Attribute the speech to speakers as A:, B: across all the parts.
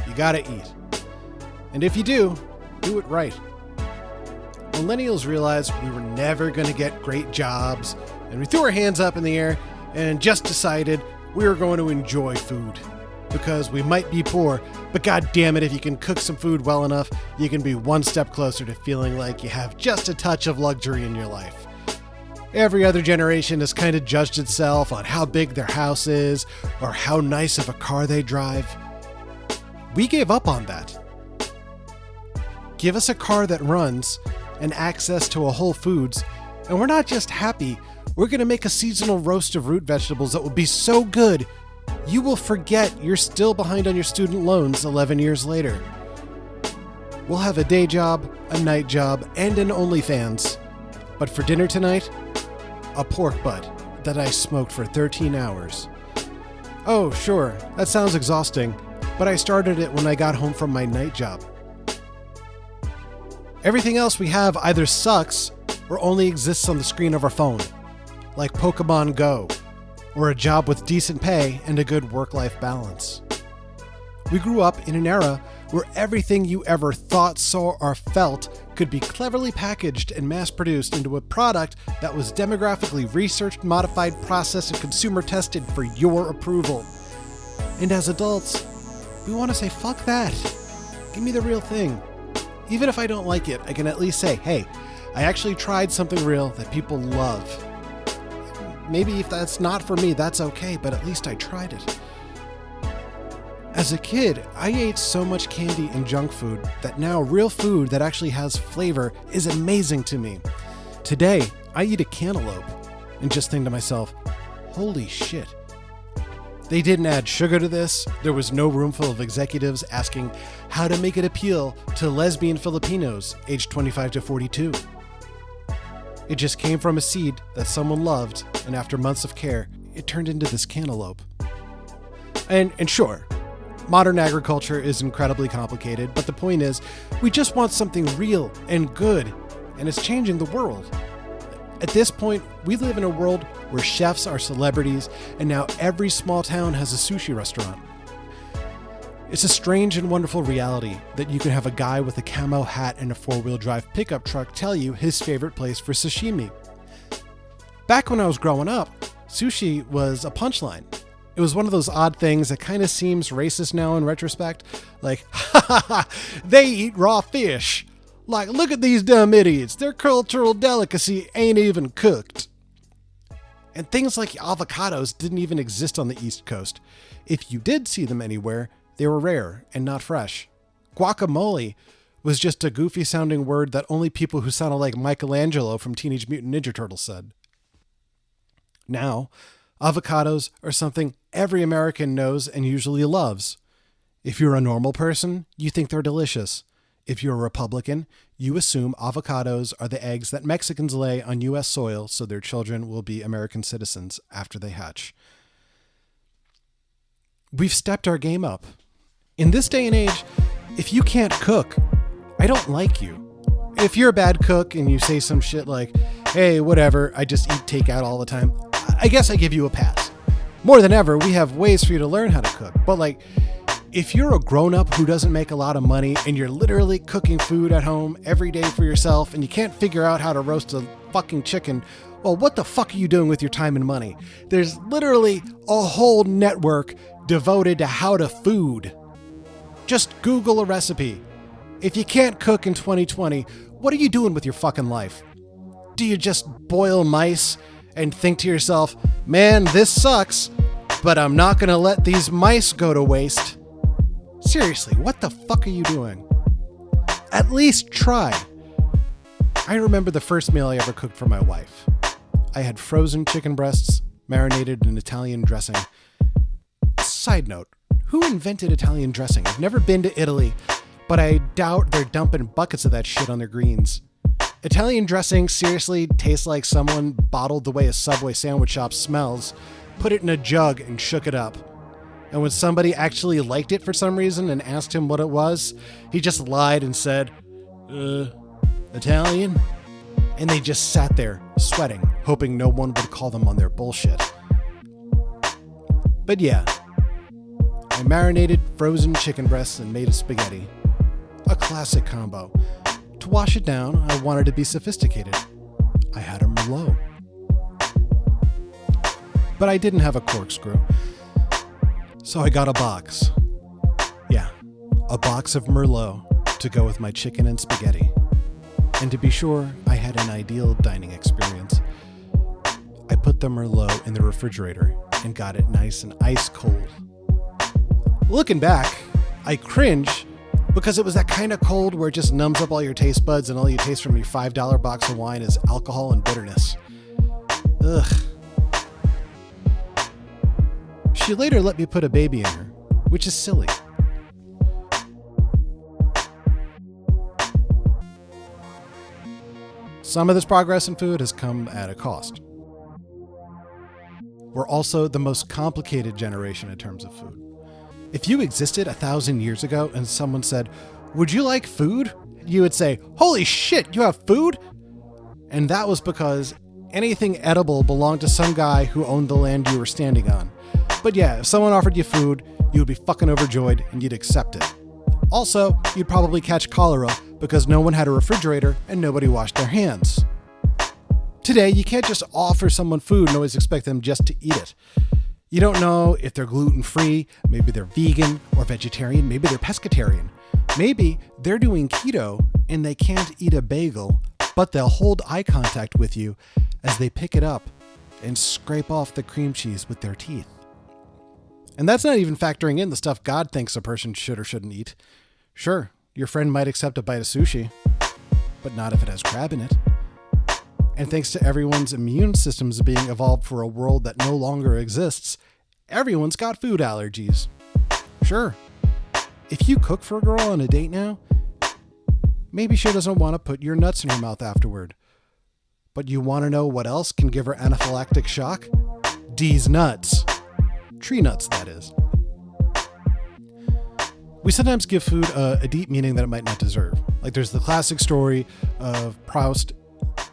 A: You gotta eat. And if you do it right. Millennials realized we were never gonna get great jobs, and we threw our hands up in the air and just decided we were going to enjoy food. Because we might be poor, but god damn it, if you can cook some food well enough, you can be one step closer to feeling like you have just a touch of luxury in your life. Every other generation has kind of judged itself on how big their house is or how nice of a car they drive. We gave up on that. Give us a car that runs and access to a Whole Foods, and we're not just happy, we're going to make a seasonal roast of root vegetables that will be so good you will forget you're still behind on your student loans 11 years later. We'll have a day job, a night job, and an OnlyFans. But for dinner tonight, a pork butt that I smoked for 13 hours. Oh, sure, that sounds exhausting, but I started it when I got home from my night job. Everything else we have either sucks or only exists on the screen of our phone, like Pokemon Go, or a job with decent pay and a good work-life balance. We grew up in an era where everything you ever thought, saw, or felt could be cleverly packaged and mass-produced into a product that was demographically researched, modified, processed, and consumer-tested for your approval. And as adults, we want to say, fuck that. Give me the real thing. Even if I don't like it, I can at least say, hey, I actually tried something real that people love. Maybe if that's not for me, that's okay, but at least I tried it. As a kid, I ate so much candy and junk food that now real food that actually has flavor is amazing to me. Today, I eat a cantaloupe and just think to myself, holy shit. They didn't add sugar to this. There was no room full of executives asking how to make it appeal to lesbian Filipinos aged 25 to 42. It just came from a seed that someone loved, and after months of care, it turned into this cantaloupe. And sure, modern agriculture is incredibly complicated, but the point is, we just want something real and good, and it's changing the world. At this point, we live in a world where chefs are celebrities, and now every small town has a sushi restaurant. It's a strange and wonderful reality that you can have a guy with a camo hat and a four-wheel drive pickup truck tell you his favorite place for sashimi. Back when I was growing up, sushi was a punchline. It was one of those odd things that kind of seems racist now in retrospect. Like, ha ha ha, they eat raw fish. Like, look at these dumb idiots. Their cultural delicacy ain't even cooked. And things like avocados didn't even exist on the East Coast. If you did see them anywhere, they were rare and not fresh. Guacamole was just a goofy sounding word that only people who sounded like Michelangelo from Teenage Mutant Ninja Turtles said. Now, avocados are something every American knows and usually loves. If you're a normal person, you think they're delicious. If you're a Republican, you assume avocados are the eggs that Mexicans lay on U.S. soil so their children will be American citizens after they hatch. We've stepped our game up. In this day and age, if you can't cook, I don't like you. If you're a bad cook and you say some shit like, hey, whatever, I just eat takeout all the time, I guess I give you a pass. More than ever, we have ways for you to learn how to cook. But like, if you're a grown-up who doesn't make a lot of money and you're literally cooking food at home every day for yourself and you can't figure out how to roast a fucking chicken, well, what the fuck are you doing with your time and money? There's literally a whole network devoted to how to food. Just Google a recipe. If you can't cook in 2020, what are you doing with your fucking life? Do you just boil mice and think to yourself, man, this sucks, but I'm not gonna let these mice go to waste? Seriously, what the fuck are you doing? At least try. I remember the first meal I ever cooked for my wife. I had frozen chicken breasts marinated in Italian dressing. Side note, who invented Italian dressing? I've never been to Italy, but I doubt they're dumping buckets of that shit on their greens. Italian dressing seriously tastes like someone bottled the way a Subway sandwich shop smells, put it in a jug and shook it up. And when somebody actually liked it for some reason and asked him what it was, he just lied and said, Italian? And they just sat there, sweating, hoping no one would call them on their bullshit. But yeah, I I marinated frozen chicken breasts and made a spaghetti. A classic combo. To wash it down, I wanted to be sophisticated. I had a Merlot. But I didn't have a corkscrew. So I got a box. Yeah, a box of Merlot to go with my chicken and spaghetti. And to be sure, I had an ideal dining experience. I put the Merlot in the refrigerator and got it nice and ice cold. Looking back, I cringe because it was that kind of cold where it just numbs up all your taste buds and all you taste from your $5 box of wine is alcohol and bitterness. Ugh. She later let me put a baby in her, which is silly. Some of this progress in food has come at a cost. We're also the most complicated generation in terms of food. If you existed 1,000 years ago and someone said, "Would you like food?" you would say, "Holy shit, you have food?" And that was because anything edible belonged to some guy who owned the land you were standing on. But yeah, if someone offered you food, you would be fucking overjoyed and you'd accept it. Also, you'd probably catch cholera because no one had a refrigerator and nobody washed their hands. Today, you can't just offer someone food and always expect them just to eat it. You don't know if they're gluten-free, maybe they're vegan or vegetarian, maybe they're pescatarian. Maybe they're doing keto and they can't eat a bagel, but they'll hold eye contact with you as they pick it up and scrape off the cream cheese with their teeth. And that's not even factoring in the stuff God thinks a person should or shouldn't eat. Sure, your friend might accept a bite of sushi, but not if it has crab in it. And thanks to everyone's immune systems being evolved for a world that no longer exists, everyone's got food allergies. Sure, if you cook for a girl on a date now, maybe she doesn't want to put your nuts in her mouth afterward. But you want to know what else can give her anaphylactic shock? D's nuts. Tree nuts, that is. We sometimes give food a deep meaning that it might not deserve. Like there's the classic story of Proust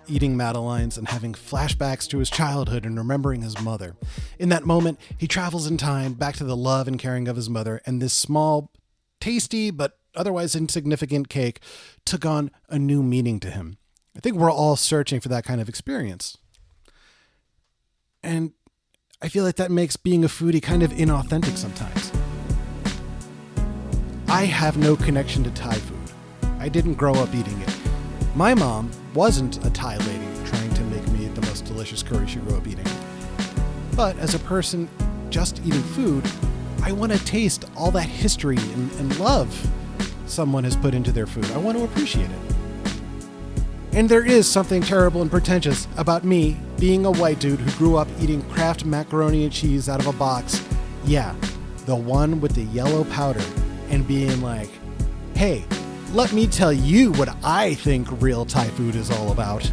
A: eating Madeleines and having flashbacks to his childhood and remembering his mother. In that moment, he travels in time back to the love and caring of his mother, and this small, tasty, but otherwise insignificant cake took on a new meaning to him. I think we're all searching for that kind of experience. And I feel like that makes being a foodie kind of inauthentic sometimes. I have no connection to Thai food. I didn't grow up eating it. My mom wasn't a Thai lady trying to make me the most delicious curry she grew up eating. But as a person just eating food, I want to taste all that history and love someone has put into their food. I want to appreciate it. And there is something terrible and pretentious about me being a white dude who grew up eating Kraft macaroni and cheese out of a box. Yeah, the one with the yellow powder, and being like, hey, let me tell you what I think real Thai food is all about.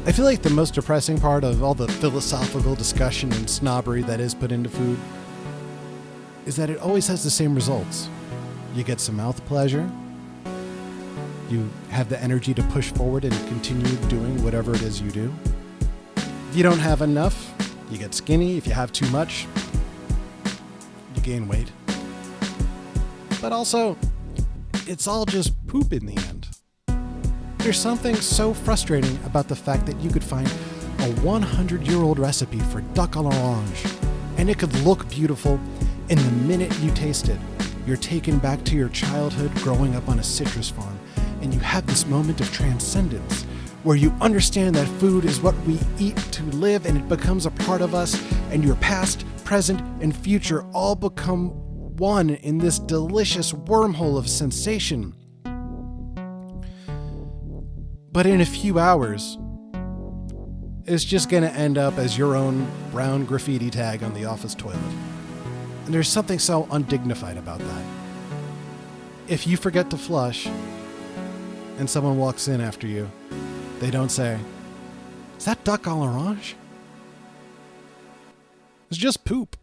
A: I feel like the most depressing part of all the philosophical discussion and snobbery that is put into food is that it always has the same results. You get some mouth pleasure. You have the energy to push forward and continue doing whatever it is you do. If you don't have enough, you get skinny. If you have too much, you gain weight. But also, it's all just poop in the end. There's something so frustrating about the fact that you could find a 100-year-old recipe for duck à l'orange, and it could look beautiful, and the minute you taste it, you're taken back to your childhood growing up on a citrus farm, and you have this moment of transcendence where you understand that food is what we eat to live, and it becomes a part of us, and your past, present, and future all become one in this delicious wormhole of sensation. But in a few hours, it's just going to end up as your own brown graffiti tag on the office toilet. And there's something so undignified about that. If you forget to flush and someone walks in after you, they don't say, "Is that duck à l'orange?" It's just poop.